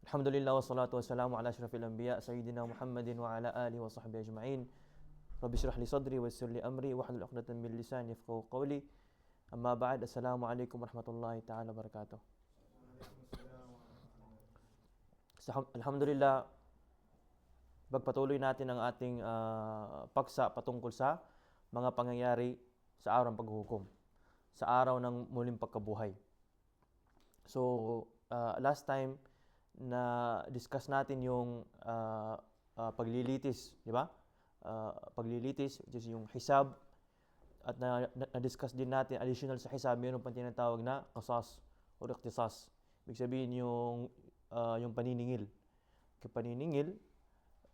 Alhamdulillah wassalatu wassalamu ala asyrafil anbiya sayyidina Muhammadin wa ala alihi wa sahbihi ajma'in. Rabbi shrah li sadri wa yassir li amri wahlul 'uqdatam min lisani yafqahu qawli. Amma ba'd. Assalamualaikum warahmatullahi ta'ala wabarakatuh. Alhamdulillah, pagpatuloy natin ang ating paksa patungkol sa mga pangyayari sa araw ng paghuhukom, sa araw ng muling pagkabuhay. So, last time na discuss natin yung paglilitis, di ba? Paglilitis, which is yung hisab, at na-discuss din natin additional sa hisab, mayroon pang tinatawag na qasas o ikhtisas. Ibig sabihin yung paniningil. Kaya paniningil,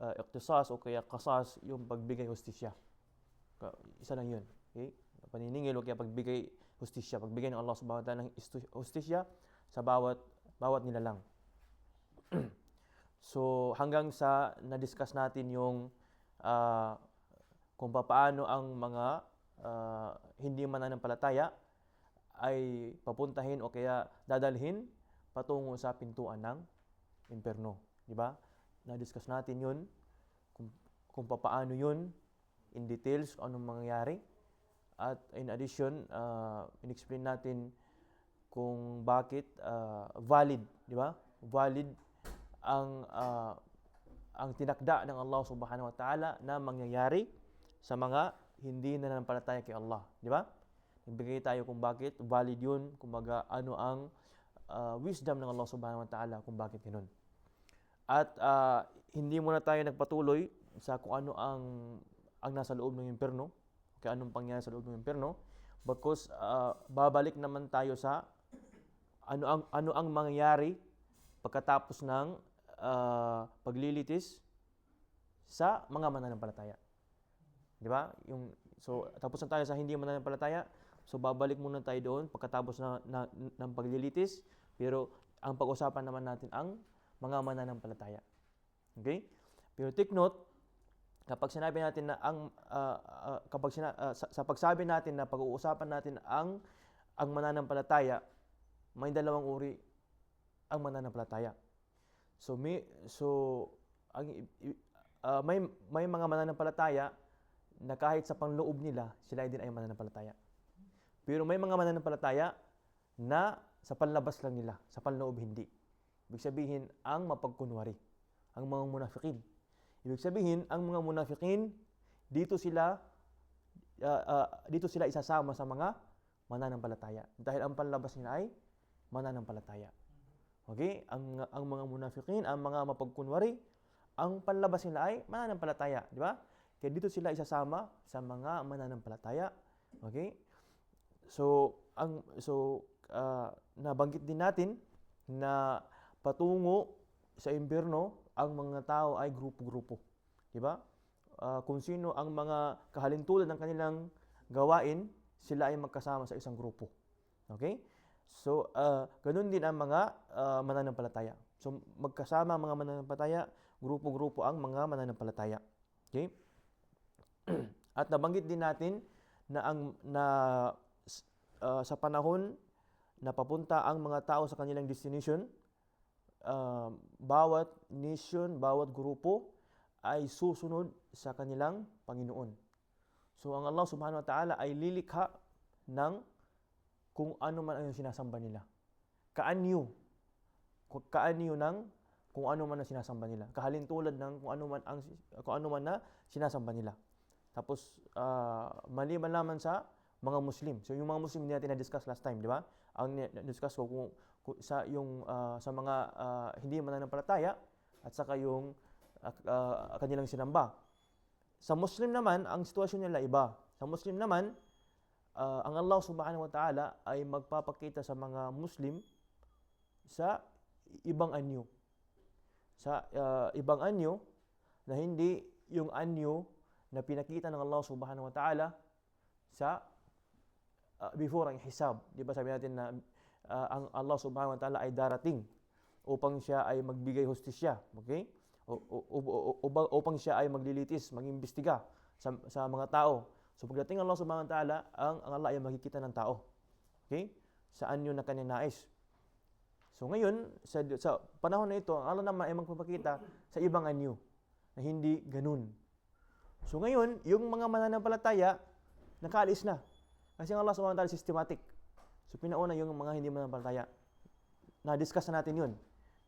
ikhtisas o kaya qasas, yung pagbigay hustisya. Isa lang yun. Okay? Paniningil o kaya pagbigay hustisya. Pagbigay ng Allah subhanahu wa ta'ala ng hustisya sa bawat nilalang. So, hanggang sa na-discuss natin yung kung paano ang mga hindi mananampalataya ay papuntahin o kaya dadalhin patungo sa pintuan ng impyerno. Di ba? Na-discuss natin yun, kung paano yun, in details, kung anong mangyayari. At in addition, in-explain natin kung bakit valid, di ba? Valid ang tinakda ng Allah subhanahu wa ta'ala na mangyayari sa mga hindi nananampalataya kay Allah. Di ba? Nagbigay tayo kung bakit valid yun, kung ano ang wisdom ng Allah subhanahu wa ta'ala kung bakit ganun. At hindi muna tayo nagpatuloy sa kung ano ang nasa loob ng impyerno, kaya anong pangyayari sa loob ng impyerno, because babalik naman tayo sa ano ang mangyayari pagkatapos ng paglilitis sa mga mananampalataya. Di ba? So, tapos na tayo sa hindi mananampalataya. So, babalik muna tayo doon pagkatapos ng paglilitis. Pero, ang pag-usapan naman natin ang mga mananampalataya. Okay? Pero take note, kapag sinabi natin na sa pagsabi natin na pag-uusapan natin ang mananampalataya, may dalawang uri ang mananampalataya. So may mga mananampalataya na kahit sa panloob nila, sila din ay mananampalataya. Pero may mga mananampalataya na sa panlabas lang nila, sa panloob hindi. Ibig sabihin, ang mapagkunwari, ang mga munafikin. Ibig sabihin, ang mga munafikin, dito sila isasama sa mga mananampalataya. Dahil ang panlabas nila ay mananampalataya. Okay? Ang mga munafikin, ang mga mapagkunwari, ang panlabas nila ay mananampalataya, di ba? Kaya dito sila isasama sa mga mananampalataya. Okay? So nabanggit din natin na patungo sa impyerno ang mga tao ay grupo-grupo, di ba? Kung sino ang mga kahalintulad ng kanilang gawain, sila ay magkasama sa isang grupo. Okay? So, ganun din ang mga mananampalataya. So, magkasama ang mga mananampalataya, grupo-grupo ang mga mananampalataya. Okay? At nabanggit din natin na sa panahon na papunta ang mga tao sa kanilang destination, bawat nation, bawat grupo ay susunod sa kanilang Panginoon. So, ang Allah subhanahu wa ta'ala ay lilikha ng kung ano man ang sinasamba nila. Kaanyo ng kung ano man ang sinasamba nila. Kahalintulad ng kung ano man na sinasamba nila. Tapos maliban lamang sa mga Muslim. So yung mga Muslim hindi natin na-discuss last time, di ba? Ang na-discuss ko sa mga hindi mananampalataya at saka yung kanilang sinamba. Sa Muslim naman, ang sitwasyon nila iba. Sa Muslim naman, ang Allah subhanahu wa ta'ala ay magpapakita sa mga Muslim sa ibang anyo. Sa ibang anyo na hindi yung anyo na pinakita ng Allah subhanahu wa ta'ala sa before ang hisab. Di ba sabi natin na ang Allah subhanahu wa ta'ala ay darating upang siya ay magbigay hustisya. Okay? Upang siya ay maglilitis, mag-imbestiga sa mga tao. So pagdating Allah subhanahu wa ta'ala, ang Allah ay makikita ng tao. Okay? Sa anyo na kanyang nais. So ngayon, sa panahon na ito, ang Allah naman ay magpapakita sa ibang anyo na hindi ganun. So ngayon, yung mga mananampalataya, nakaalis na. Kasi ang Allah subhanahu wa ta'ala systematic. So pinauna yung mga hindi mananampalataya. Na-discuss na natin yun.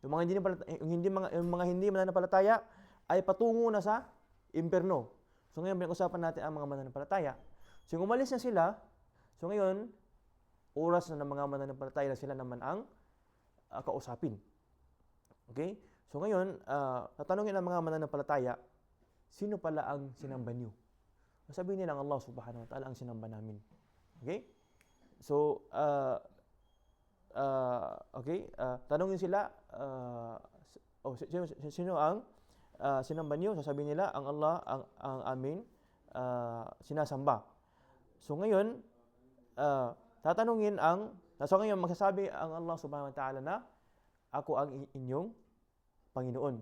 Yung mga hindi mananampalataya ay patungo na sa impyerno. So ngayon, pinag-usapan natin ang mga mananampalataya. So yung umalis na sila, so ngayon, oras na ng mga mananampalataya na sila naman ang kausapin. Okay? So ngayon, tatanungin ang mga mananampalataya, sino pala ang sinamba niyo? Sabihin nila ang Allah subhanahu wa ta'ala ang sinamba namin. Okay? So, tanungin sila, sino ang sinamba niyo? Sasabihin nila, ang Allah ang amin sinasamba. So ngayon, ngayon magsasabi ang Allah subhanahu wa ta'ala na, ako ang inyong Panginoon.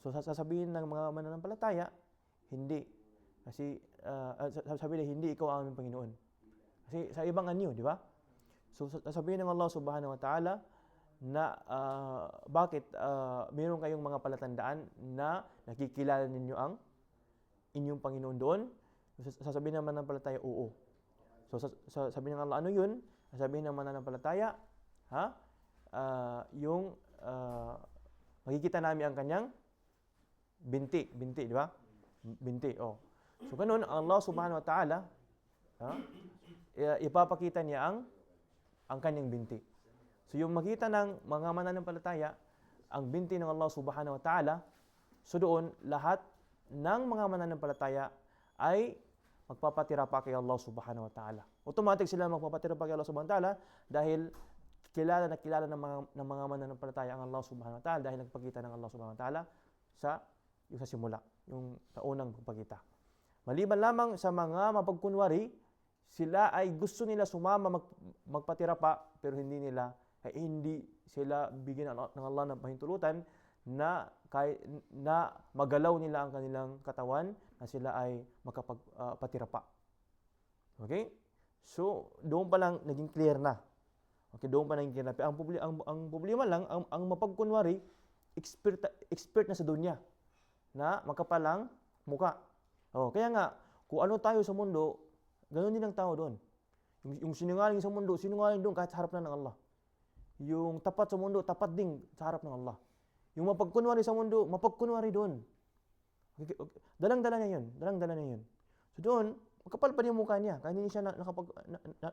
So sasabihin ng mga mananampalataya, hindi. Kasi sasabihin nila, hindi ikaw ang aming Panginoon. Kasi sa ibang anyo, di ba? So sasabihin ng Allah subhanahu wa ta'ala na bakit mayroon kayong mga palatandaan na nakikilala ninyo ang inyong Panginoon doon? Sasabihin naman ng palataya, oo. So sasabihin ng Allah, ano yun? Sasabihin ng mananampalataya, makikita namin ang kanyang binti, di ba? Binti, oh. So ganun, Allah subhanahu wa ta'ala, ipapakita niya ang kanyang binti. So yung makita ng mga mananampalataya, ang binti ng Allah subhanahu wa ta'ala, so doon, lahat ng mga mananampalataya ay magpapatira pa kay Allah subhanahu wa ta'ala. Automatic sila magpapatira pa kay Allah subhanahu wa ta'ala dahil kilala ng mga mananampalataya ang Allah subhanahu wa ta'ala dahil nagpakita ng Allah subhanahu wa ta'ala sa simula, yung sa unang pagpakita. Maliban lamang sa mga mapagkunwari, sila ay gusto nila sumama magpatira pa pero hindi sila bigyan ng Allah ng pahintulutan na magalaw nila ang kanilang katawan na sila ay makapagpatira pa. Okay? So, doon pa lang naging clear na. Okay, doon pa naging clear na. Pero ang problema lang, ang mapagkunwari, expert na sa dunya na makapalang muka. Kaya nga, kung ano tayo sa mundo, ganoon din ang tao doon. Yung sinungaling sa mundo, sinungaling doon kahit sa harap na ng Allah. Yung tapat sa mundo, tapat din sa harap ng Allah. Yung mapagkunwari sa mundo, mapagkunwari doon. Okay. Dalang-dala niya yun. So doon, makapal pa din yung mukha niya. Kaya hindi siya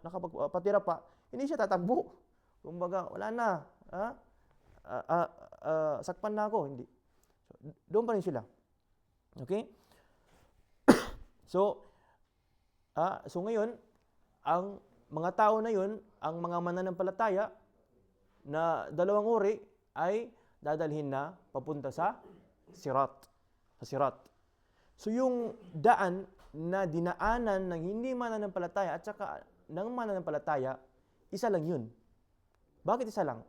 nakapagpatira pa, hindi siya tatakbo. Kumbaga, wala na. Sakpan na ako. Hindi. So, doon pa rin sila. Okay? So ngayon, ang mga tao na yun, ang mga mananampalataya na dalawang uri ay dadalhin na papunta sa sirat. So yung daan na dinaanan ng hindi mananampalataya at saka ng mananampalataya, isa lang yun. Bakit isa lang?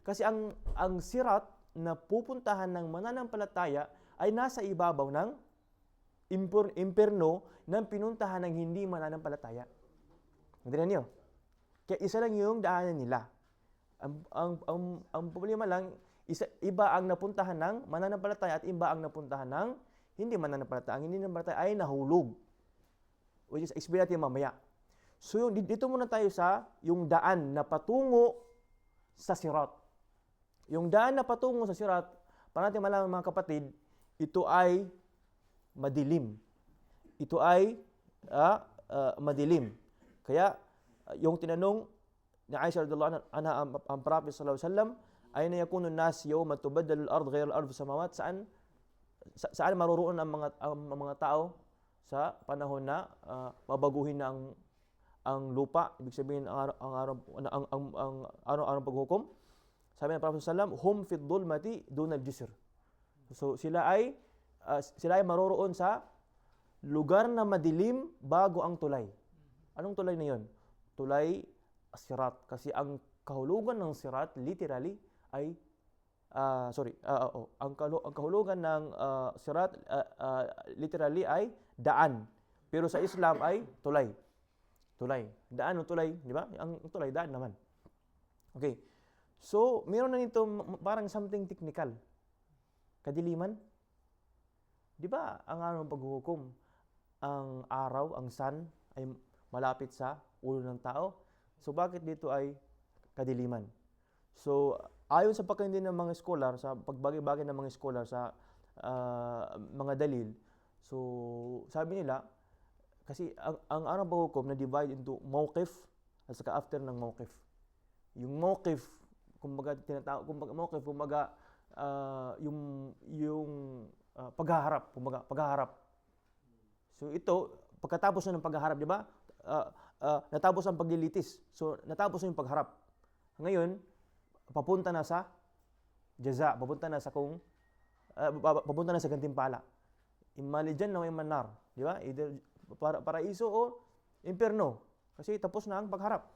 Kasi ang sirat na pupuntahan ng mananampalataya ay nasa ibabaw ng impyerno ng pinuntahan ng hindi mananampalataya. Hindi niyo? Kaya isa lang yung daanan nila. Ang problema lang, iba ang napuntahan ng mananampalataya at iba ang napuntahan ng hindi mananampalataya. Ang hindi mananampalataya ay nahulog. Which is, explain natin mamaya. So, dito muna tayo sa yung daan na patungo sa sirat. Yung daan na patungo sa sirat, para natin malaman mga kapatid, ito ay madilim. Ito ay madilim. Kaya, yung tinanong ni Aisha radhiyallahu anha ang Prophet sallallahu alaihi wasallam, ayna yakunu an-nas yawma tubaddalu al-ard ghayra al-ard samawat, saan maruroon ang mga tao sa panahon na mabaguhin na ang lupa, ibig sabihin ang araw paghukom. Sabi ng Prophet sallallahu alaihi wasallam, hum fi dhulmati dun al-jisr. So sila ay maroroon sa lugar na madilim bago ang tulay. Anong tulay na 'yon? Tulay sirat, kasi ang kahulugan ng sirat literally ay ang kahulugan ng sirat literally ay daan. Pero sa Islam ay tulay. Daan o tulay, di ba? Ang tulay daan naman. Okay. So, meron na nito parang something technical. Kadiliman. Di ba, ang araw ng paghuhukom, ang araw, ang sun, ay malapit sa ulo ng tao. So, bakit dito ay kadiliman? So, ayon sa pagkaintindi ng mga scholar, sa pagbagay-bagay ng mga scholar sa mga dalil, so, sabi nila, kasi ang araw ng paghuhukom na-divide into mawqif at saka after ng mawqif. Yung mawqif, kumbaga tinatawag, kumbaga yung paghaharap, kumbaga paghaharap. So ito, pagkatapos na ng paghaharap, di ba? Natapos ang paglilitis. So natapos na yung pagharap. Ngayon, papunta na sa jaza, papunta na sa gantimpala. Imali dyan na may manar, di ba? Either paraiso o impierno. Kasi tapos na ang pagharap.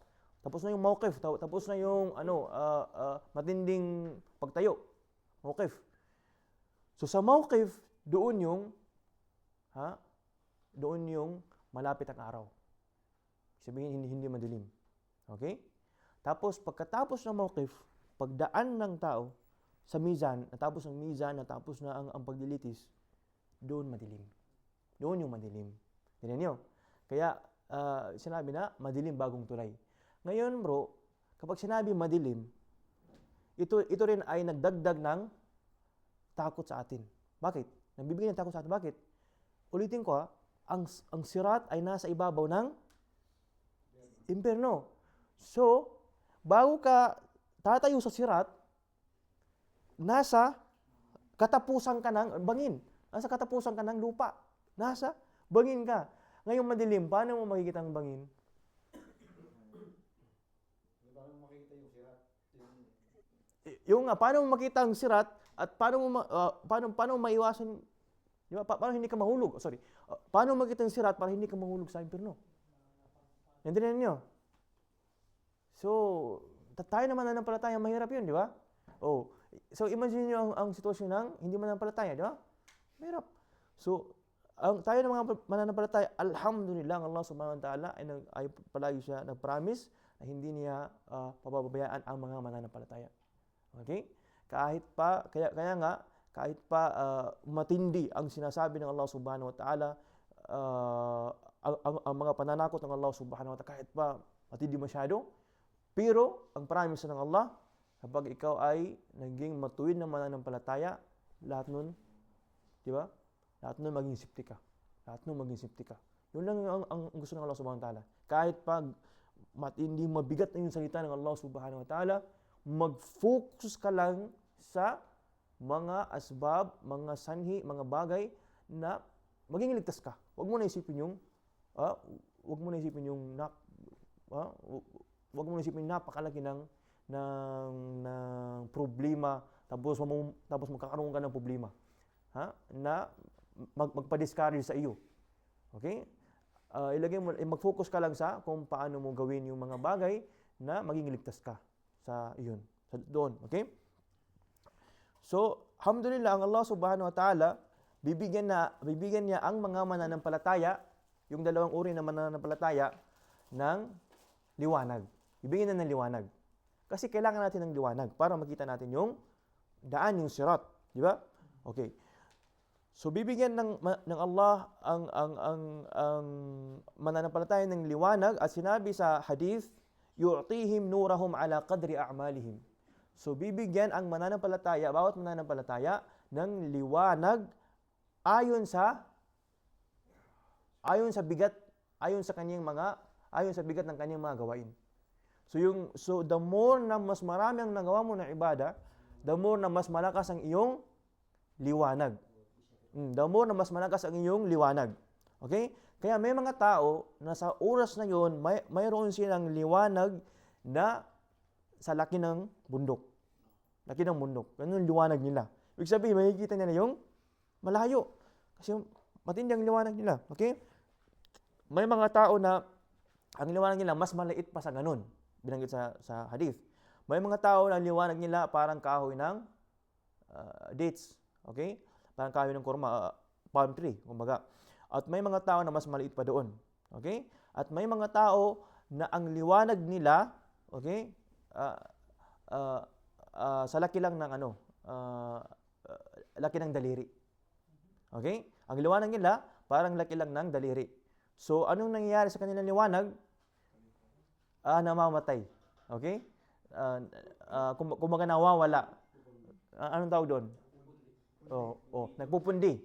Tapos na yung mawqif, tapos na yung matinding pagtayo. Mawqif. So sa mawqif, doon yung malapit ang araw. Sabihin hindi madilim. Okay? Tapos pagkatapos ng mawqif, pagdaan ng tao sa mizan, natapos ang mizan, natapos na ang paglilitis, doon madilim. Doon yung madilim. Tingnan niyo. Kaya sinabi na madilim bagong tulay. Ngayon bro, kapag sinabi madilim, ito rin ay nagdagdag ng takot sa atin. Bakit? Nagbibigay ng takot sa atin. Bakit? Ulitin ko ang sirat ay nasa ibabaw ng impierno. So, bago ka tatayo sa sirat, nasa katapusan ka ng bangin. Nasa katapusan ka ng lupa. Nasa bangin ka. Ngayon madilim, paano mo makikita ang bangin? Yung paano mo makita ang sirat at paano mo maiwasan, di ba? Paano hindi ka mahulog? Sorry. Paano mo makita ang sirat para hindi ka mahulog sa impierno? Nandiyan niyo. So, tayo naman mananampalataya, mahirap 'yun, di ba? Oh. So, imagine niyo ang sitwasyon ng hindi mananampalataya, di ba? Mahirap. So, tayo ng mga mananampalataya, alhamdulillah, Allah subhanahu wa ta'ala ay palagi siya nag-promise na hindi niya pababayaan ang mga mananampalataya. Okay? Kahit pa matindi ang sinasabi ng Allah subhanahu wa ta'ala, ang mga pananakot ng Allah subhanahu wa ta'ala, kahit pa matindi masyado, pero ang promise ng Allah, kapag ikaw ay naging matuwid na mananampalataya, lahat nun, di ba? Lahat nun maging sipti ka. Yun lang ang gusto ng Allah subhanahu wa ta'ala. Kahit pag matindi, mabigat na yung salita ng Allah subhanahu wa ta'ala, mag-focus ka lang sa mga asbab, mga sanhi, mga bagay na maging ligtas ka. Huwag mo na isipin yung napakalaki ng problema tapos magkakaroon ka ng problema. Na magpa-discourage sa iyo. Okay? Mag-focus ka lang sa kung paano mo gawin yung mga bagay na maging ligtas ka sa iyon. Doon, okay? So, alhamdulillah, ang Allah subhanahu wa ta'ala, bibigyan niya ang mga mananampalataya, yung dalawang uri na mananampalataya, ng liwanag. Bibigyan niya ng liwanag. Kasi kailangan natin ng liwanag para makita natin yung daan, yung sirat. Di ba? Okay. So, bibigyan ng Allah ang mananampalataya ng liwanag at sinabi sa hadith, yu'tihim nurahum ala qadri a'malihim. So, bibigyan ang mananampalataya, bawat mananampalataya, ng liwanag ayon sa bigat ng kanyang mga gawain. So the more na mas marami ang nagawa mo ng ibada, the more na mas malakas ang iyong liwanag. The more na mas malakas ang iyong liwanag. Okay? Kaya may mga tao na sa oras na yon, mayroon silang liwanag na sa laki ng bundok. Laki ng bundok. Ganun yung liwanag nila. Ibig sabihin, makikita nila yung malayo. Kasi matindi ang liwanag nila. Okay? May mga tao na ang liwanag nila mas maliit pa sa ganun. Binanggit sa hadith. May mga tao na ang liwanag nila parang kahoy ng dates. Okay? Parang kahoy ng kurma, palm tree, kumbaga. At may mga tao na mas maliit pa doon. Okay? At may mga tao na ang liwanag nila, okay, sa laki lang ng laki ng daliri. Okay? Ang liwanag nila, parang laki lang ng daliri. So, anong nangyayari sa kanilang liwanag? Namamatay. Okay? Kumbaga nawawala. Anong tawag doon? Nagpupundi.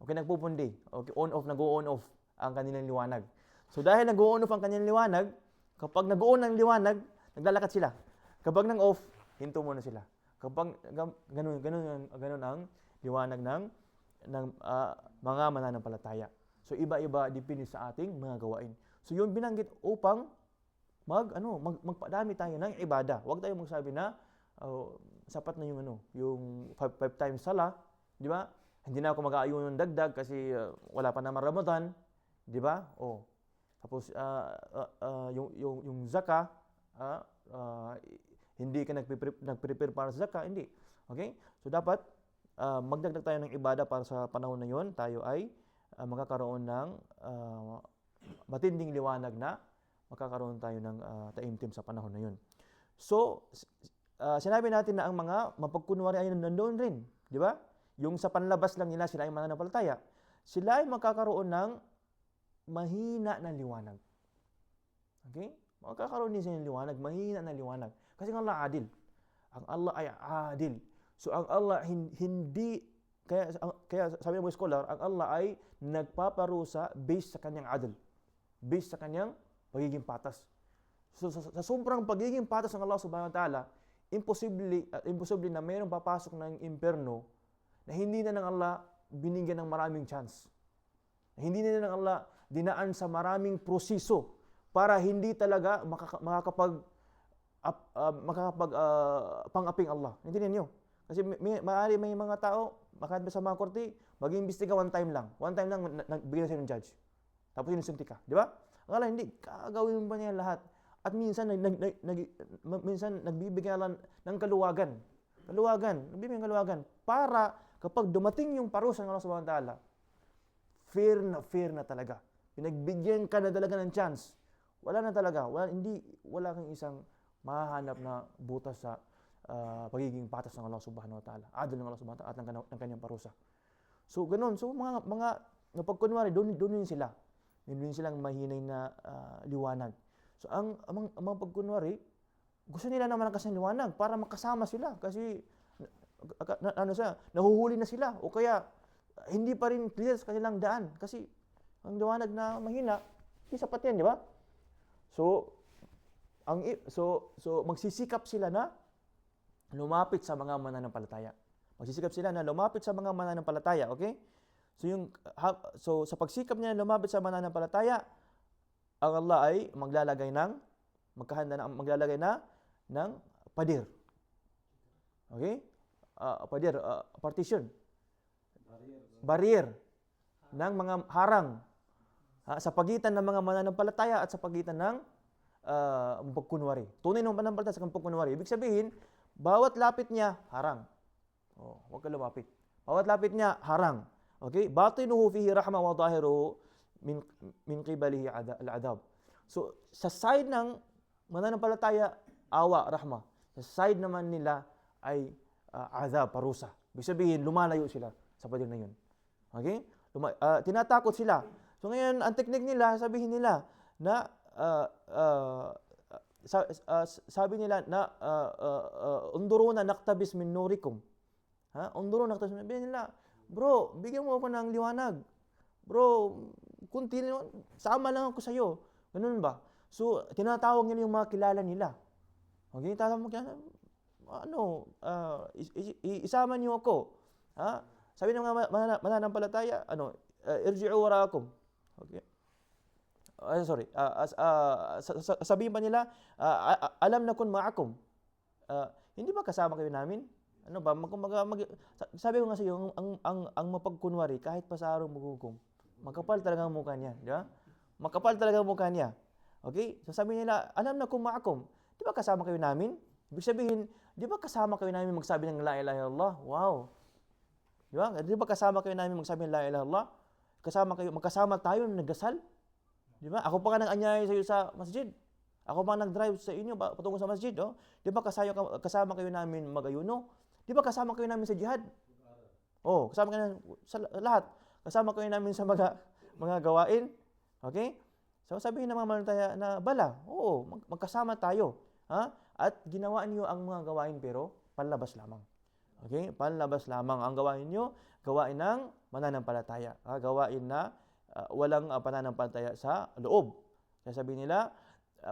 Okay, nagpupundi. Okay, on-off, nag-on off ang kanilang liwanag. So, dahil nag-on off ang kanilang liwanag, kapag nag-on ang liwanag, naglalakad sila. Kapag nang-off, hinto muna sila. Kapag ganun ang liwanag ng mga mananampalataya. So, iba-iba depende sa ating mga gawain. So, yun binanggit upang magpadami tayo ng ibada. Huwag tayo magsabi na sapat na yung 5 times sala, di ba? Hindi na ako mag-aayun ng dagdag kasi wala pa naman Ramadan, di ba? Tapos yung zakah, hindi ka nagprepare para sa zakah, hindi. Okay? So dapat magdagdag tayo ng ibada para sa panahon na 'yon, tayo ay magkakaroon ng matinding liwanag na magkakaroon tayo ng taimtim sa panahon na 'yon. So sinabi natin na ang mga mapagkunwari ay nandoon rin, di ba? Yung sa panlabas lang nila, sila ay mananampalataya. Sila ay magkakaroon ng mahina na liwanag. Okay? Magkakaroon din sila ng liwanag, mahina na liwanag. Kasi ang Allah adil. Ang Allah ay adil. So ang Allah hindi, kaya sabi ng mga scholar, ang Allah ay nagpaparusa based sa kanyang adil. Based sa kanyang pagiging patas. So sa sobrang pagiging patas ng Allah subhanahu wa ta'ala, imposible na mayroong papasok ng impyerno na hindi na ng Allah binigyan ng maraming chance. Na hindi na ng Allah dinaan sa maraming proseso para hindi talaga makakapag pang-aping Allah. Hindi niyo. Kasi maaari may mga tao, makakadba sa mga korte, mag-iimbestiga one time lang bigyan sa'yo ng judge. Tapos inusunti ka. Di ba? Ang Allah hindi. Kagawin pa niya lahat. At minsan, minsan nagbibigay Allah ng kaluwagan. Nagbibigay ng kaluwagan. Para kapag dumating yung parusa ng Allah subhanahu wa ta'ala, fair na talaga. Pinagbigyan ka na talaga ng chance. Wala na talaga. Wala kang isang mahahanap na butas sa pagiging patas ng Allah subhanahu wa ta'ala. Adil ng Allah subhanahu wa ta'ala at ng kanyang parusa. So, ganun. So, mga napagkunwari, doon din sila. Doon silang mahinay na liwanag. So, ang mga pagkunwari, gusto nila naman kasi ng liwanag para makasama sila. Kasi, nahuhuli na sila. O kaya, hindi pa rin clear sa kanilang daan. Kasi, ang liwanag na mahina, hindi sapat yan, di ba? So, magsisikap sila na lumapit sa mga mananampalataya. Okay? So sa pagsikap niya na lumapit sa mananampalataya, ang Allah ay maglalagay ng padir. Okay? Partition. Barrier ng mga harang sa pagitan ng mga mananampalataya at sa pagitan ng pagkunwari. Tunay ng mananampalataya sa pagkunwari. Ibig sabihin, bawat lapit niya, harang. Huwag ka lumapit. Bawat lapit niya, harang. Okay? Batinuhu fihi rahma wa zahiruhu min qibalihi al-adab. So, sa side ng mananampalataya, awa, rahma. Sa side naman nila ay azab, parusa. Ibig sabihin, lumalayo sila sa padir na yun. Okay? Tinatakot sila. So, ngayon, ang teknik nila, sabihin nila na sabi nila na unduruna naktabis min nurikum. Unduruna naktabis min nila. Bro, bigyan mo ako ng liwanag. Bro, kunti lang, sama lang ako sa iyo. Ganun ba? So, tinatawag nila yung mga kilala nila. Okay, tinatawag mo kilala. Isama niyo ako. Sabi ng mga mananampalataya, irji'u waraakum. Okay. Sabihin pa nila, alam na kun ma'akum. Hindi ba kasama kayo namin? Ano ba? Sabi ko nga sa iyo, ang mapagkunwari, kahit pa sa araw maghukom, makapal talaga ang mukha niya. Di ba? Makapal talaga ang mukha niya. Okay? So sabi nila, alam na kun ma'akum. Di ba kasama kayo namin? Ibig sabihin, di ba kasama kayo namin magsabi ng la ilaha illallah? Wow! Di ba? Di ba kasama kayo namin magsabi ng la ilaha illallah? Magkasama tayo nagdasal? Di ba? Ako pa nga nang anyaya sa iyo sa masjid. Ako ba nag-drive sa inyo patungo sa masjid? Oh? Di ba kasama kayo namin mag-ayuno? Di ba kasama kayo namin sa jihad? Oh, kasama kayo namin sa lahat. Kasama kayo namin sa mga gawain. Okay? So sabihin ng mga mananampalataya na bala, oo, magkasama tayo. Ha? At ginawa niyo ang mga gawain pero panlabas lamang. Okay? Panlabas lamang ang gawain niyo, gawain ng mananampalataya. Gawain na walang pananampalataya sa loob. Kaya sabihin nila,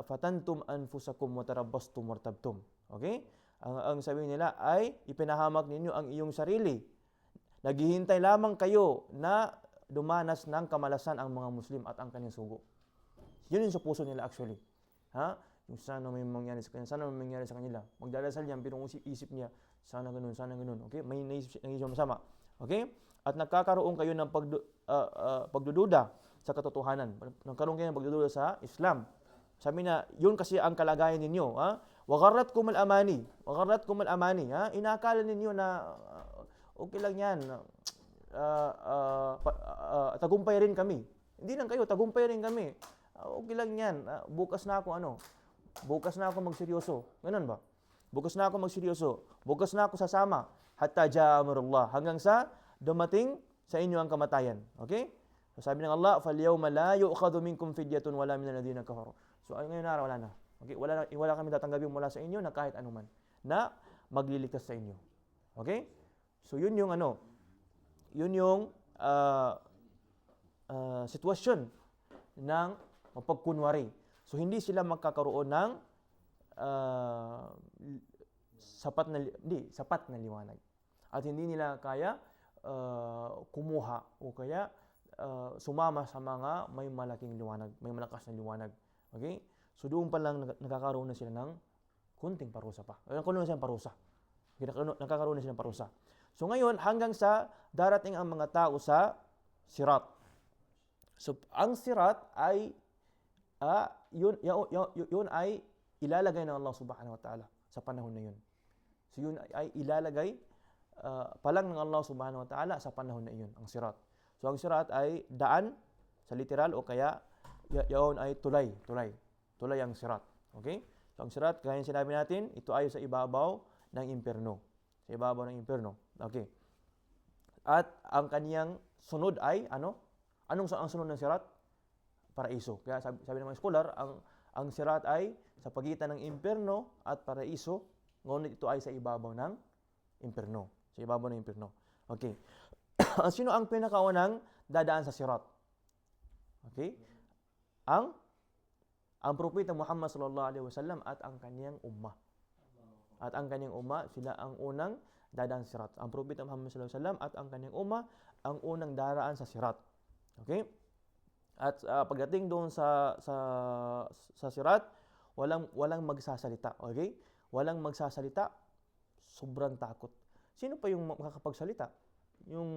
fatantum anfusakum wa tarabbastum wartabtum. Okay? Ang sabihin nila ay ipinahamak ninyo ang iyong sarili. Naghihintay lamang kayo na dumanas ng kamalasan ang mga Muslim at ang kanyang sugo. Yun yung sa puso nila actually. Ha? Yung sana may mangyari sa kanila, sana may mangyari sa kanila. Magdadasal yan, pero isip niya, sana ganun, sana ganun. Okay? May naisip masama. Okay? At nagkakaroon kayo ng pagdududa sa katotohanan. Nagkaroon kayo ng pagdududa sa Islam. Sabi na, yun kasi ang kalagayan ninyo. Ha? Wagharratkum al-amani. Wagharratkum al-amani. Ha? Inakala ninyo na okay lang yan. Tagumpay rin kami. Hindi lang kayo, tagumpay rin kami. Okay lang yan. Bukas na ako magseryoso. Ganun ba? Bukas na ako magseryoso. Bukas na ako sasama. Hatta ja'a amrullah. Hanggang sa dumating sa inyo ang kamatayan. Okay? So sabi ng Allah, فَالْيَوْمَ لَا يُؤْخَذُ مِنْكُمْ فِدْيَةٌ وَلَا مِنَ الَّذِينَ كَفَرُوا. So ngayon na wala na. Okay? Wala kami tatanggapin mula sa inyo na kahit anuman na magliligtas sa inyo. Okay? So yun yung sitwasyon ng mapagkunwari. So hindi sila magkakaroon ng sapat na liwanag. At hindi nila kaya kumuha o kaya sumama sa mga may malaking liwanag, may malakas na liwanag. Okay? So doon pa lang nakakaroon na sila ng kunting parusa pa. Nakakaroon na sila ng parusa. So ngayon, hanggang sa darating ang mga tao sa sirat. So ang sirat ay yun ay ilalagay ng Allah subhanahu wa ta'ala sa panahon na yun. So yun ay ilalagay palang ng Allah subhanahu wa ta'ala sa panahon na yun, ang sirat. So ang sirat ay daan sa literal o kaya yun ay tulay ang sirat. Okay? So ang sirat, kaya sinabi natin, ito ay sa ibabaw ng impyerno. Sa ibabaw ng impyerno. Okay. At ang kaniyang sunod ay ano? Anong ang sunod ng sirat? Paraiso. Kaya sabi ng mga scholar, ang sirat ay sa pagitan ng impyerno at paraiso, ngunit ito ay sa ibabaw ng impyerno. Sa ibabaw ng impyerno. Okay. Sino ang pinakaunang dadaan sa sirat? Okay? Ang propeta Muhammad sallallahu alaihi wasallam at ang kaniyang ummah. At ang kaniyang ummah, sila ang unang dadaan sa sirat. Ang propeta Muhammad sallallahu alaihi wasallam at ang kaniyang ummah ang unang daraan sa sirat. Okay? At pagdating doon sa sirat, walang magsasalita. Okay? Walang magsasalita, sobrang takot. Sino pa yung makakapagsalita? Yung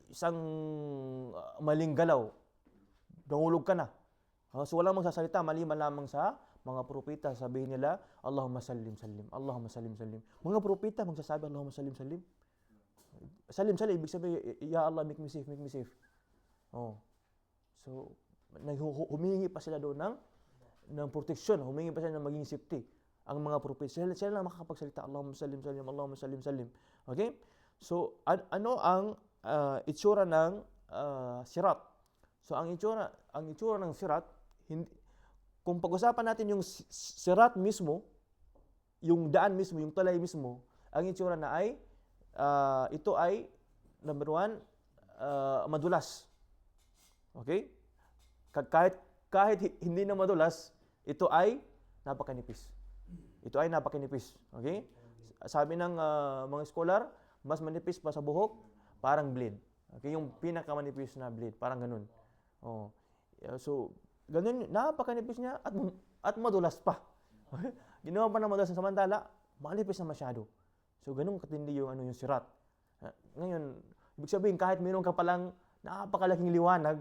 isang maling galaw, dangulog ka na. So walang magsasalita, maliban lamang sa mga propeta. Sabihin nila, Allahumma sallim, sallim. Allahumma sallim, sallim. Mga propeta magsasabi, Allahumma sallim, sallim. Salim, salim, ibig sabihin, Ya Allah, make me safe, make me safe. Oh. So, humingi pa sila doon ng proteksyon, humingi pa sila ng maging safety. Ang mga propeta, sila lang makakapagsalita, Allahumma sallim, sallim, Allahumma sallim, sallim. Okay? So, ano ang itsura ng sirat? So, ang itsura ng sirat, kung pag-usapan natin yung sirat mismo, yung daan mismo, yung tulay mismo, ang itsura na ay, ito ay, number one, madulas. Okay? Kahit hindi na madulas, ito ay napakanipis. Ito ay napakanipis. Okay? Sabi ng mga scholar, mas manipis pa sa buhok, parang blade. Okay? Yung pinakamanipis na blade, parang ganun. Oh. So, ganun, napakanipis niya at madulas pa. Okay? Ginawa pa ng madulas na samantala, manipis na masyado. So, ganun katindi yung sirat. Ngayon, ibig sabihin, kahit mayroon ka palang napakalaking liwanag,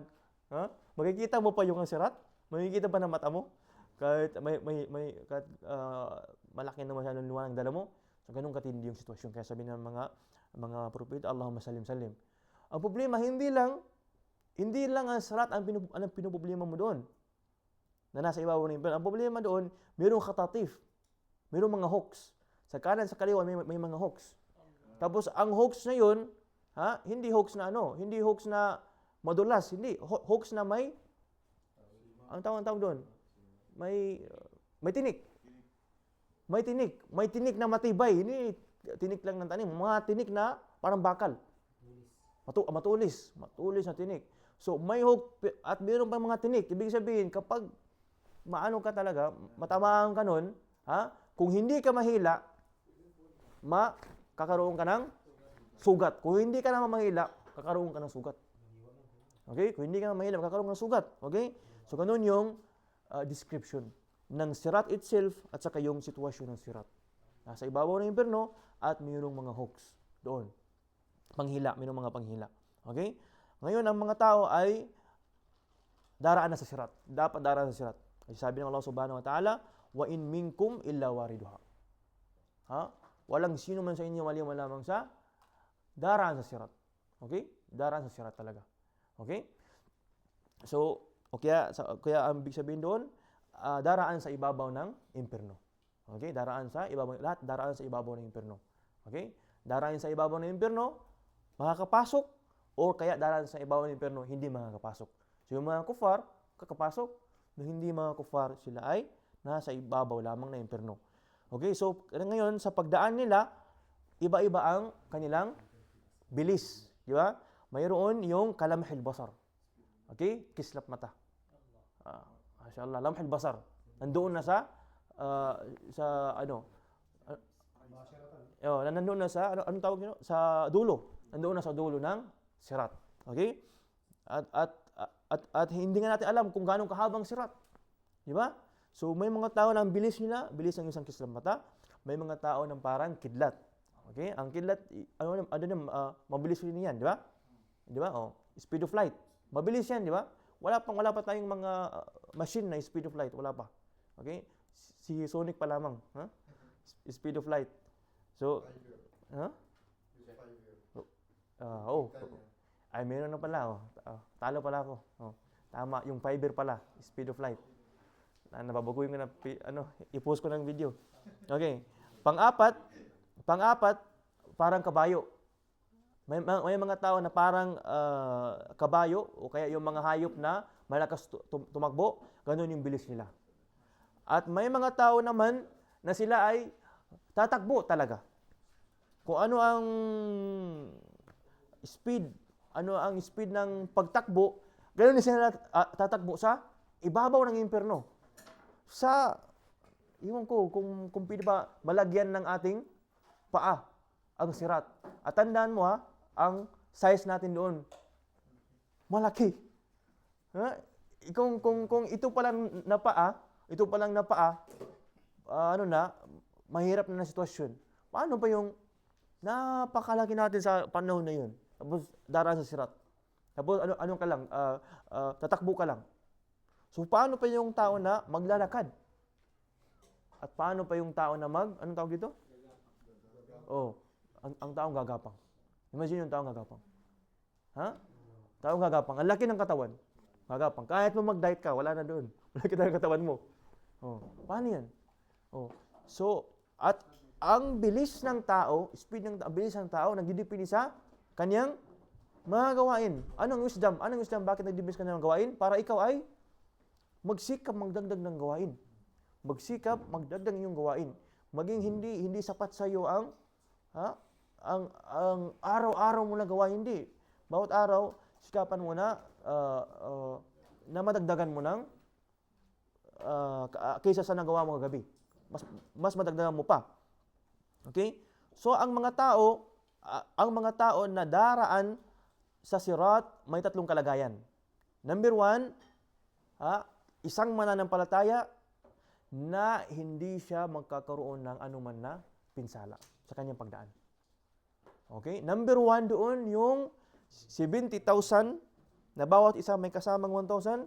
makikita mo pa yung sirat, makikita pa ng mata mo, kahit kahit malaki na masyadong liwanag dala mo. So, ganun katindi yung sitwasyon. Kaya sabi ng mga propeta, Allahumma sallim, sallim. Ang problema, hindi lang ang sirat ang pinoproblema mo doon. na nasa ibabaw ng impyerno. Ang problema doon, mayroong khatatif, mayroong mga hooks. Sa kanan, sa kaliwa, may mga hooks. Tapos, ang hooks na yun, hindi hooks na hindi hooks na madulas, hindi. Hooks na ang tawag doon, may tinik. May tinik na matibay. Hindi tinik lang ng tanim. Mga tinik na parang bakal. Matulis na tinik. So, may hook at mayroon pang mga tinik. Ibig sabihin, kapag maano ka talaga, matamaan ka nun, kung hindi ka mahila, kakaroon ka ng sugat. Kung hindi ka naman mahila, kakaroon ka ng sugat. Okay? Kung hindi ka naman mahila, kakaroon ka ng sugat. Okay? So, ganun yung description ng sirat itself at saka yung sitwasyon ng sirat. Nasa ibabaw ng impyerno at mayroong mga hooks doon. Mayroong mga panghila. Okay? Ngayon, ang mga tao ay daraan na sa sirat. Dapat daraan sa sirat. Kasi sabi ng Allah subhanahu wa ta'ala, wa in minkum illa wariduha. Walang sino man sa inyo maliban lamang sa daraan sa sirat. Okay? Daraan sa sirat talaga. Okay? So, kaya ang big sabihin doon, daraan sa ibabaw ng impyerno. Okay? Lahat daraan sa ibabaw ng impyerno. Okay? Daraan sa ibabaw ng impyerno, makakapasok, or kaya daraan sa ibabaw ng impyerno, hindi makakapasok. So, yung mga kufar, kakapasok, na hindi mga kufar, sila ay nasa ibabaw lamang ng impyerno. Okay? So, ngayon, sa pagdaan nila, iba-iba ang kanilang bilis. Di ba? Mayroon yung kalamhil basar. Okay? Kislap mata. Mashallah, lamhil basar. Nandoon na nandoon na sa anong tawag niyo? Sa dulo. Nandoon na sa dulo ng sirat. Okay? At hindi nga natin alam kung gaano kahabang sirat. Di ba? So may mga tao na ang bilis nila, bilis ng isang kislap mata. May mga tao na parang kidlat. Okay? Ang kidlat, mabilis rin yan, di ba? Di ba? Speed of light. Mabilis yan, di ba? Wala pa tayong mga machine na speed of light. Wala pa. Okay? Si Sonic pa lamang. Speed of light. So, ay, meron na pala. Talo pala ako. Tama, yung fiber pala. Speed of light. Nababaguhin ko na, i-post ko ng video. Okay. Pang-apat, parang kabayo. May mga tao na parang kabayo o kaya yung mga hayop na malakas tumakbo, ganun yung bilis nila. At may mga tao naman na sila ay tatakbo talaga. Kung ano ang speed ng pagtakbo, ganun din sila tatakbo sa ibabaw ng impyerno. Iwan ko kung pwede ba malagyan ng ating paa ang sirat. At tandaan mo ang size natin doon. Malaki. Kung ito palang na paa, mahirap na sitwasyon. Paano ba yung napakalaki natin sa panahon na yun? Tapos daraan sa sirat. Tapos tatakbo ka lang. So paano pa yung tao na maglalakad? At paano pa yung tao na anong tawag dito? Ang taong gagapang. Imagine yung taong gagapang. Taong gagapang. Ang laki ng katawan. Gagapang. Kahit mo mag-diet ka, wala na doon. Malaki na ng katawan mo. Paano yan? So, at ang bilis ng tao, bilis ng tao, nagdidepende sa kanyang mga gawain. Anong wisdom? Bakit nagdibilis ka ng gawain? Para ikaw ay magsikap magdagdag ng gawain. Magsikap magdagdag ng iyong gawain. Maging hindi sapat sa iyo ang araw-araw mo na gawain. Hindi. Bawat araw, sikapan mo na madagdagan mo ng kaysa sa nagawa mo kagabi. Mas madagdagan mo pa. Okay? So ang mga tao na daraan sa sirat may tatlong kalagayan. Number 1, isang mananampalataya na hindi siya magkakaroon ng anuman na pinsala sa kanyang pagdaan. Okay? Number 1 doon yung 70,000 na bawat isa may kasamang 1,000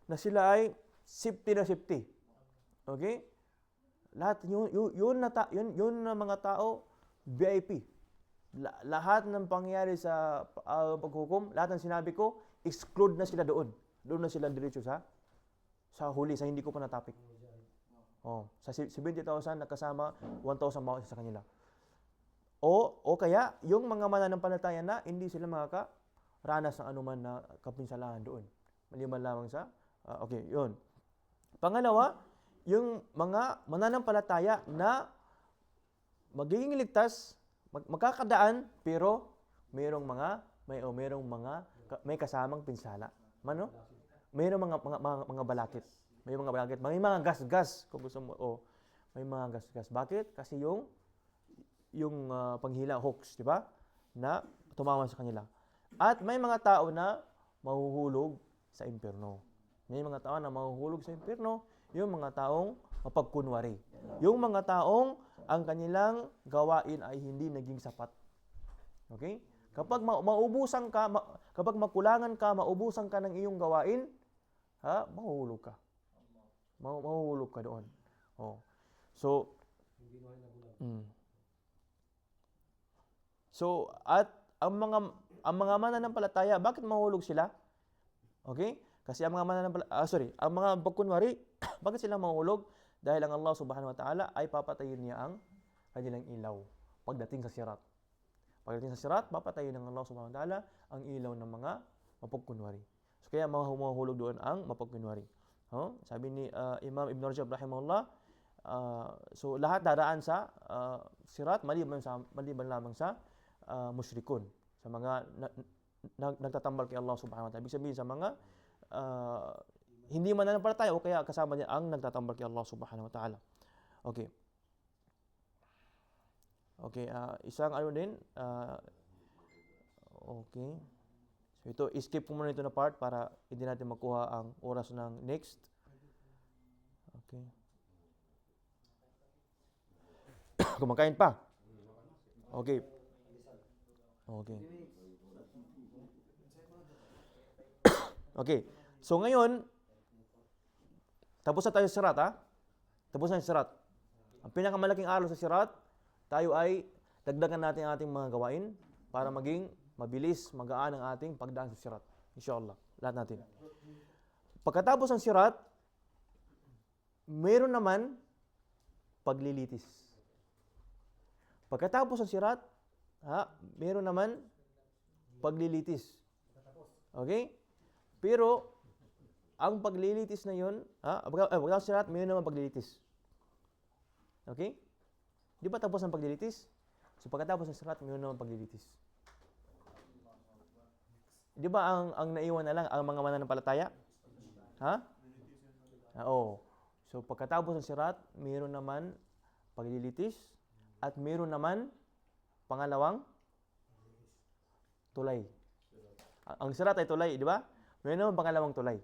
na sila ay safety na safety. Okay? Lahat yun na mga tao VIP. Lahat ng pangyayari sa paghukom, lahat ng sinabi ko, exclude na sila doon. Doon na sila diretso sa sa huli, sa hindi ko pa na-topic. Oh, sa 70,000 nakasama 1,000 bawat isa sa kanila. O kaya, yung mga mananampalataya na hindi sila makakaranas ng anuman na kapinsalahan doon. Maliban lamang sa, okay, yun. Pangalawa, yung mga mananampalataya na magiging ligtas, magkakadaan, pero mayroong may kasamang pinsala. Mano? Mayroong mga balakit. May mga balakit. May mga gas-gas, kung gusto mo. May mga gas-gas. Bakit? Kasi yung panghila, hoax, di ba? Na tumama sa kanila. At may mga tao na mahuhulog sa impyerno. May mga tao na mahuhulog sa impyerno, yung mga taong mapagkunwari. Yung mga taong ang kanilang gawain ay hindi naging sapat. Okay? Kapag maubusan ka, kapag makulangan ka, maubusan ka ng iyong gawain, mahuhulog ka. Mahuhulog ka doon. So, at ang mga mananampalataya, bakit mahuhulog sila? Okay? Kasi ang mga ang mga pagkunwari, bakit sila mahuhulog? Dahil ang Allah Subhanahu wa Ta'ala ay papatayin niya ang kanilang ilaw pagdating sa sirat. Pagdating sa sirat, papatayin ng Allah Subhanahu wa Ta'ala ang ilaw ng mga mapagkunwari. So kaya mahuhulog doon ang mapagkunwari. Sabi ni Imam Ibn Rajab rahimahullah, so lahat daraan sa sirat maliban lamang sa musyrikun, sa mga nagtatambal kay Allah Subhanahu wa Ta'ala. Ibig sabihin sa mga hindi mananampalataya o kaya kasama niya ang nagtatambal kay Allah Subhanahu wa Ta'ala. Okay. Okay, isang din, okay. So ito, skip ko muna ito na part para hindi natin makuha ang oras ng next. Okay. Kumakain pa? Okay. Okay. Okay. So ngayon, tapos na tayo sa sirat, Tapos na yung sirat. Ang pinakamalaking araw sa sirat, tayo ay dagdagan natin ang ating mga gawain para maging mabilis, magaan ang ating pagdaan sa sirat. Inshallah. Lahat natin. Pagkatapos ng sirat, mayroon naman paglilitis. Pagkatapos ng sirat, mayroon naman paglilitis. Okay? Pero, ang paglilitis na yun, pagkatapos ng sirat, mayroon naman paglilitis. Okay? Di ba tapos ang paglilitis? So, pagkatapos ng sirat, mayroon naman paglilitis. Di ba ang naiwan na lang ang mga mananampalataya? Oo. So, pagkatapos ng sirat, mayroon naman paglilitis at mayroon naman pangalawang tulay. Ang sirat ay tulay, di ba? Mayroon naman pangalawang tulay.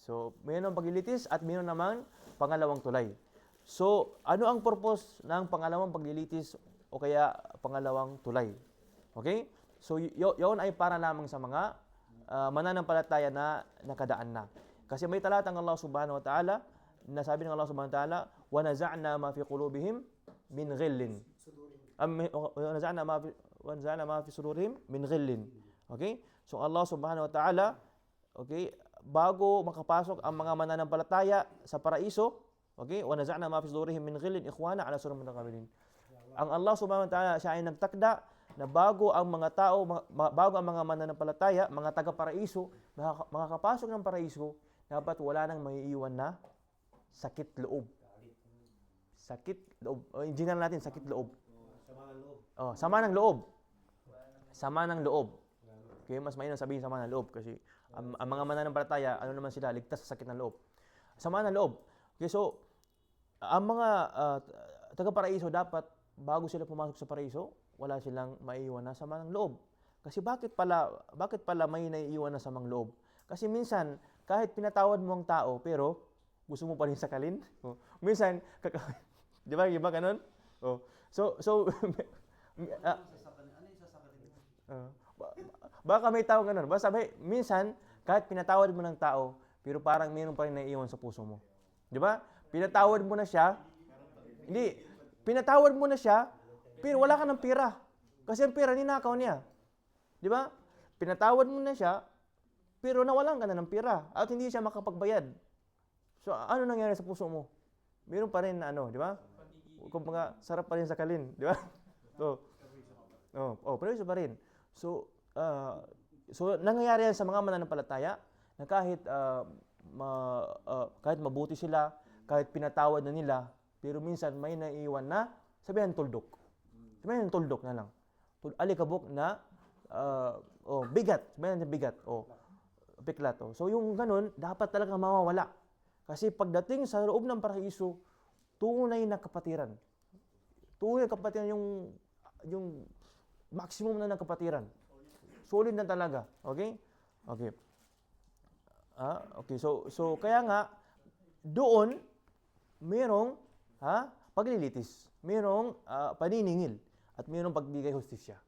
So, mayroon naman paglilitis at mayroon naman pangalawang tulay. So, ano ang purpose ng pangalawang paglilitis o kaya pangalawang tulay? Okay? So, yun ay para lamang sa mga mananampalataya na nakadaan na. Kasi may talatang Allah Subhanahu wa Ta'ala na sabi ng Allah Subhanahu wa Ta'ala, وَنَزَعْنَا مَا فِي قُلُوبِهِمْ مِنْ غِلٍّ وَنَزَعْنَا مَا فِي صُدُورِهِمْ مِنْ غِلٍّ. Okay? So, Allah Subhanahu wa Ta'ala, okay, bago makapasok ang mga mananampalataya sa paraiso, okay, وَنَزَعْنَا مَا فِي صُدُورِهِمْ مِنْ غِلٍّ إِخْوَانًا عَلَى سُرُرٍ مُتَقَابِلِينَ. Ang Allah Subhanahu wa Ta'ala, siya ay nagtakda na bago ang mga mananampalataya, mga taga-paraiso, makakapasok ng paraiso, dapat wala nang maiiwan na sakit loob. Sakit loob. Engineer natin, sakit loob. Sama ng loob. Sama ng loob. Okay, mas mainam sabihin sama ng loob kasi ang mga mananampalataya, ano naman sila, ligtas sa sakit ng loob. Sama ng loob. Okay, so, ang mga taga-paraiso dapat, bago sila pumasok sa paraiso, wala silang maiiwan na sama ng loob. Kasi bakit pala may naiiwan na samang loob? Kasi minsan, kahit pinatawad mo ang tao, pero gusto mo pa rin sakalin. Minsan, di ba ganun? Baka may tao ganun. Minsan, kahit pinatawad mo ng tao, pero parang mayroon pa rin naiiwan sa puso mo. Di ba? Pinatawad mo na siya, pinatawad mo na siya, pero wala ka ng pera. Kasi ang pera ninakaw niya. Di ba? Pinatawad mo na siya, pero nawalan ka na ng pera at hindi siya makapagbayad. So, ano nangyari sa puso mo? Meron pa rin na di ba? Kumbaga, sarap pa rin sa kalin, di ba? Permiso pa rin. So, nangyayari yan sa mga mananampalataya na kahit mabuti sila, kahit pinatawad na nila, pero minsan may naiiwan na sabihan tuldok. Sabihan tuldok na lang. Alikabok na bigat. Sabihan bigat. Piklat. So yung ganun, dapat talaga mawawala. Kasi pagdating sa loob ng paraiso, tunay na kapatiran. Tunay na kapatiran yung maximum na ng kapatiran. Solid na talaga. Okay? Okay. Okay. So kaya nga doon merong paglilitis, merong paniningil at merong pagbigay hustisya.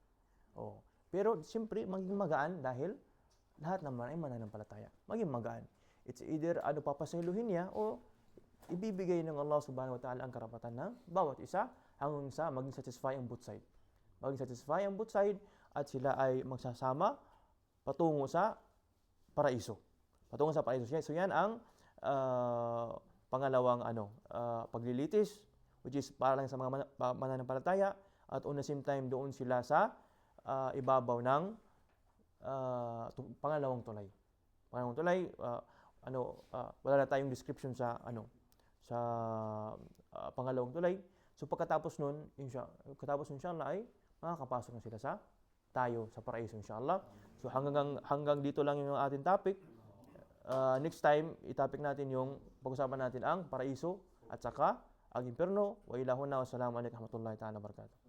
Pero siyempre maging magaan dahil lahat naman ay mananampalataya. Maging magaan. It's either papasaluhin niya o ibibigay ng Allah subhanahu wa ta'ala ang karapatan ng bawat isa hanggang sa maging satisfy ang both side. Maging satisfy ang both side at sila ay magsasama patungo sa paraiso. Patungo sa paraiso. So yan ang pangalawang paglilitis, which is para lang sa mga mananampalataya, at on the same time doon sila sa ibabaw ng pangalawang tulay. Pangalawang tulay, wala na tayong description sa pangalawang tulay. So pagkatapos nun, inshallah ay makakapasok na sila sa paraiso inshallah. So hanggang dito lang yung ating topic. Next time, i-topic natin pag-usapan natin ang paraiso at saka ang impyerno. Wa ilahuna wa salamu alaykum wa rahmatullahi ta'ala barakatuh.